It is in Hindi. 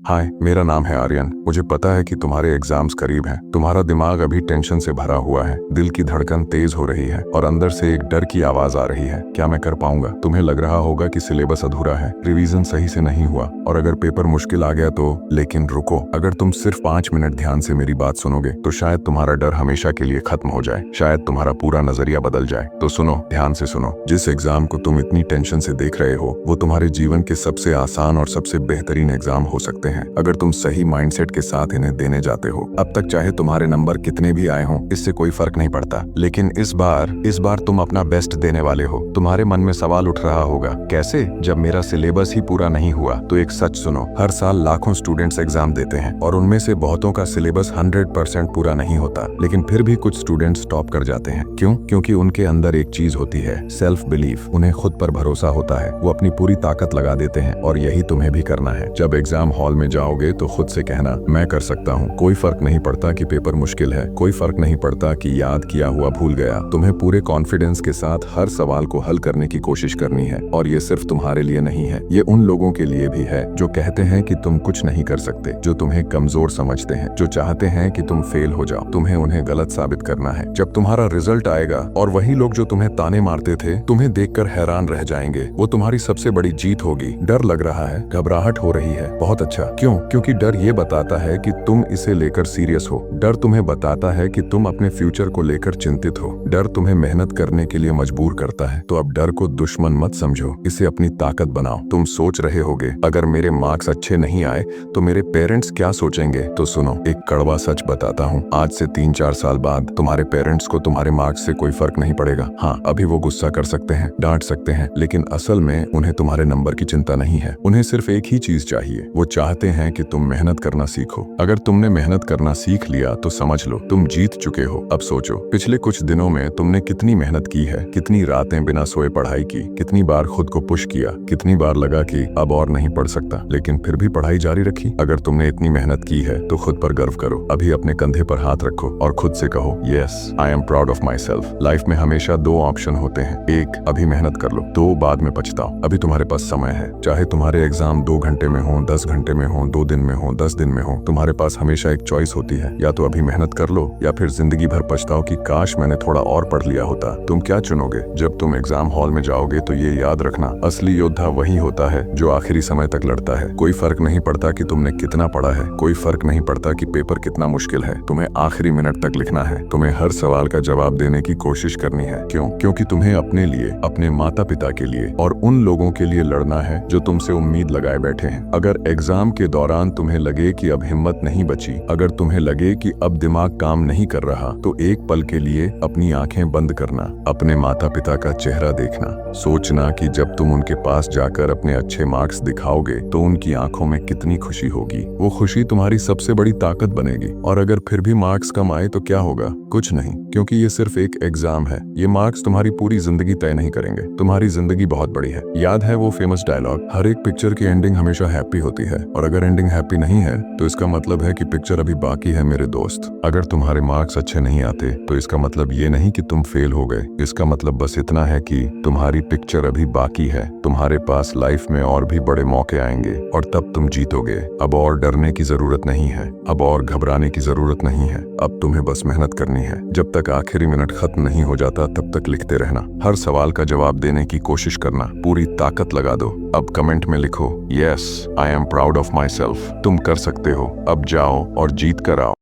हाय, मेरा नाम है आर्यन। मुझे पता है कि तुम्हारे एग्जाम्स करीब हैं। तुम्हारा दिमाग अभी टेंशन से भरा हुआ है, दिल की धड़कन तेज हो रही है और अंदर से एक डर की आवाज आ रही है, क्या मैं कर पाऊंगा। तुम्हें लग रहा होगा कि सिलेबस अधूरा है, रिवीजन सही से नहीं हुआ और अगर पेपर मुश्किल आ गया तो। लेकिन रुको, अगर तुम सिर्फ 5 मिनट ध्यान से मेरी बात सुनोगे तो शायद तुम्हारा डर हमेशा के लिए खत्म हो जाए, शायद तुम्हारा पूरा नजरिया बदल जाए। तो सुनो, ध्यान से सुनो। जिस एग्जाम को तुम इतनी टेंशन से देख रहे हो वो तुम्हारे जीवन के सबसे आसान और सबसे बेहतरीन एग्जाम हो सकते हैं, अगर तुम सही माइंडसेट के साथ इन्हें देने जाते हो। अब तक चाहे तुम्हारे नंबर कितने भी आए हों, इससे कोई फर्क नहीं पड़ता, लेकिन इस बार तुम अपना बेस्ट देने वाले हो। तुम्हारे मन में सवाल उठ रहा होगा, कैसे, जब मेरा सिलेबस ही पूरा नहीं हुआ। तो एक सच सुनो, हर साल लाखों स्टूडेंट्स एग्जाम देते हैं और उनमें से बहुतों का सिलेबस 100% पूरा नहीं होता, लेकिन फिर भी कुछ स्टूडेंट्स टॉप कर जाते हैं। क्यों? क्योंकि उनके अंदर एक चीज होती है, सेल्फ बिलीफ। उन्हें खुद पर भरोसा होता है, वो अपनी पूरी ताकत लगा देते हैं और यही तुम्हें भी करना है। जब एग्जाम हॉल में जाओगे तो खुद से कहना, मैं कर सकता हूँ। कोई फर्क नहीं पड़ता कि पेपर मुश्किल है, कोई फर्क नहीं पड़ता कि याद किया हुआ भूल गया। तुम्हें पूरे कॉन्फिडेंस के साथ हर सवाल को हल करने की कोशिश करनी है और ये सिर्फ तुम्हारे लिए नहीं है, ये उन लोगों के लिए भी है जो कहते हैं कि तुम कुछ नहीं कर सकते, जो तुम्हें कमजोर समझते हैं, जो चाहते हैं कि तुम फेल हो जाओ। तुम्हें उन्हें गलत साबित करना है। जब तुम्हारा रिजल्ट आएगा और वही लोग जो तुम्हें ताने मारते थे तुम्हें देखकर हैरान रह जाएंगे, वो तुम्हारी सबसे बड़ी जीत होगी। डर लग रहा है, घबराहट हो रही है, बहुत अच्छा। क्यों? क्योंकि डर ये बताता है कि तुम इसे लेकर सीरियस हो। डर तुम्हें बताता है कि तुम अपने फ्यूचर को लेकर चिंतित हो। डर तुम्हें मेहनत करने के लिए मजबूर करता है। तो अब डर को दुश्मन मत समझो, इसे अपनी ताकत बनाओ। तुम सोच रहे होगे, अगर मेरे मार्क्स अच्छे नहीं आए तो मेरे पेरेंट्स क्या सोचेंगे। तो सुनो, एक कड़वा सच बताता हूँ, आज से 3-4 साल बाद तुम्हारे पेरेंट्स को तुम्हारे मार्क्स से कोई फर्क नहीं पड़ेगा। हाँ, अभी वो गुस्सा कर सकते हैं, डांट सकते हैं, लेकिन असल में उन्हें तुम्हारे नंबर की चिंता नहीं है। उन्हें सिर्फ एक ही चीज चाहिए, वो चाहते हैं कि तुम मेहनत करना सीखो। अगर तुमने मेहनत करना सीख लिया तो समझ लो तुम जीत चुके हो। अब सोचो, पिछले कुछ दिनों में तुमने कितनी मेहनत की है, कितनी रातें बिना सोए पढ़ाई की, कितनी बार खुद को पुश किया, कितनी बार लगा कि अब और नहीं पढ़ सकता, लेकिन फिर भी पढ़ाई जारी रखी। अगर तुमने इतनी मेहनत की है तो खुद पर गर्व करो। अभी अपने कंधे पर हाथ रखो और खुद से कहो, yes, I am proud of my self. Life में हमेशा 2 ऑप्शन होते हैं, एक, अभी मेहनत कर लो, 2, बाद में पछताओ। अभी तुम्हारे पास समय है, चाहे तुम्हारे एग्जाम 2 घंटे में हो, 10 घंटे में हो, 2 दिन में हो, 10 दिन में हो, तुम्हारे पास हमेशा एक चॉइस होती है, या तो अभी मेहनत कर लो या फिर जिंदगी भर पछताओ कि काश मैंने थोड़ा और पढ़ लिया होता। तुम क्या चुनोगे? जब तुम एग्जाम हॉल में जाओगे तो ये याद रखना, असली योद्धा वही होता है जो आखिरी समय तक लड़ता है। कोई फर्क नहीं पड़ता कि तुमने कितना पढ़ा है, कोई फर्क नहीं पड़ता कि पेपर कितना मुश्किल है, तुम्हें आखिरी मिनट तक लिखना है। तुम्हें हर सवाल का जवाब देने की कोशिश करनी है। क्यों? क्योंकि तुम्हें अपने लिए, अपने माता पिता के लिए और उन लोगों के लिए लड़ना है जो तुमसे उम्मीद लगाए बैठे हैं। अगर एग्जाम के दौरान तुम्हें लगे कि अब हिम्मत नहीं बची, अगर तुम्हें लगे कि अब दिमाग काम नहीं कर रहा, तो एक पल के लिए अपनी आंखें बंद करना, अपने माता पिता का चेहरा देखना, सोचना कि जब तुम उनके पास जाकर अपने अच्छे मार्क्स दिखाओगे तो उनकी आंखों में कितनी खुशी होगी। वो खुशी तुम्हारी सबसे बड़ी ताकत बनेगी। और अगर फिर भी मार्क्स कम आए तो क्या होगा? कुछ नहीं, क्योंकि ये सिर्फ एक एग्जाम है। ये मार्क्स तुम्हारी पूरी जिंदगी तय नहीं करेंगे। तुम्हारी जिंदगी बहुत बड़ी है। याद है वो फेमस डायलॉग, हर एक पिक्चर की एंडिंग हमेशा हैप्पी होती है, और अगर एंडिंग हैप्पी नहीं है तो इसका मतलब है कि पिक्चर अभी बाकी है। मेरे दोस्त, अगर तुम्हारे मार्क्स अच्छे नहीं आते तो इसका मतलब ये नहीं कि तुम फेल हो गए, इसका मतलब बस इतना है कि तुम्हारी पिक्चर अभी बाकी है। तुम्हारे पास लाइफ में और भी बड़े मौके आएंगे और तब तुम जीतोगे। अब और डरने की जरूरत नहीं है, अब और घबराने की जरूरत नहीं है। अब तुम्हें बस मेहनत करनी है। जब तक आखिरी मिनट खत्म नहीं हो जाता तब तक लिखते रहना, हर सवाल का जवाब देने की कोशिश करना, पूरी ताकत लगा दो। अब कमेंट में लिखो, yes, I am proud of my self. तुम कर सकते हो। अब जाओ और जीत कर आओ।